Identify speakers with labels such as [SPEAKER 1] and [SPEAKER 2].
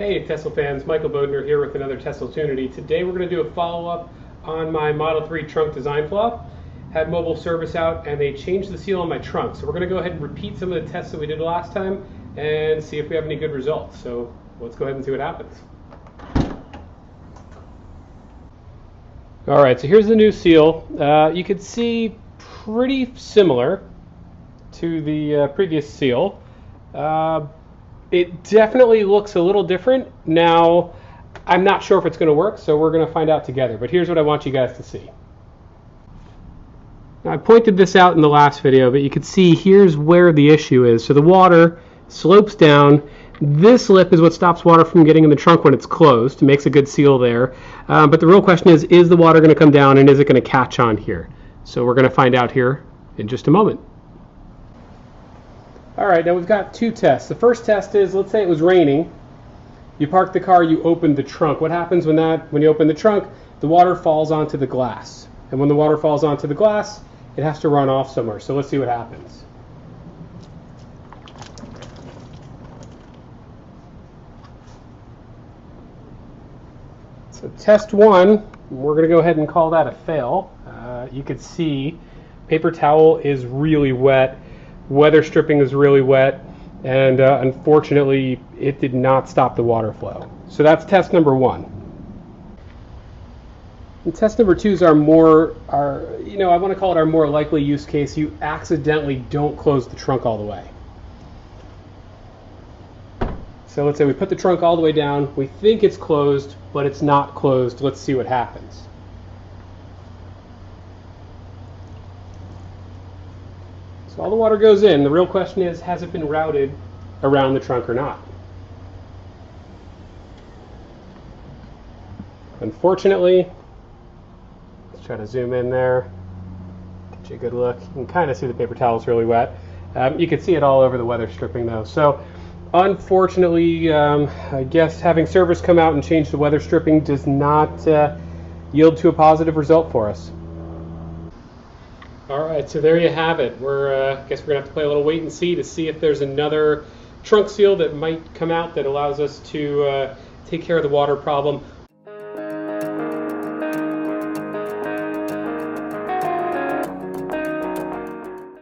[SPEAKER 1] Hey Tesla fans, Michael Bodner here with another Tesla Tunity. Today we're going to do a follow-up on my Model 3 trunk design flaw. Had mobile service out and they changed the seal on my trunk. So we're going to go ahead and repeat some of the tests that we did last time and see if we have any good results. So let's go ahead and see what happens. Alright, so here's the new seal. You can see pretty similar to the previous seal. It definitely looks a little different. Now, I'm not sure if it's going to work, so we're going to find out together. But here's what I want you guys to see. Now, I pointed this out in the last video, but you can see here's where the issue is. So the water slopes down. This lip is what stops water from getting in the trunk when it's closed. It makes a good seal there. But the real question is the water going to come down and is it going to catch on here? So we're going to find out here in just a moment. Alright, now we've got two tests. The first test is, let's say it was raining. You parked the car, you opened the trunk. What happens when you open the trunk? The water falls onto the glass. And when the water falls onto the glass, it has to run off somewhere. So let's see what happens. So test one, we're going to go ahead and call that a fail. You could see paper towel is really wet. Weather stripping is really wet, and unfortunately it did not stop the water flow. So that's test number one. And test number two is I want to call it our more likely use case. You accidentally don't close the trunk all the way. So let's say we put the trunk all the way down, we think it's closed, but it's not closed. Let's see what happens. So all the water goes in. The real question is, has it been routed around the trunk or not? Unfortunately, let's try to zoom in there, get you a good look. You can kind of see the paper towel is really wet. You can see it all over the weather stripping though. So unfortunately, I guess having service come out and change the weather stripping does not yield to a positive result for us. Alright, so there you have it. I guess we're going to have to play a little wait and see to see if there's another trunk seal that might come out that allows us to take care of the water problem.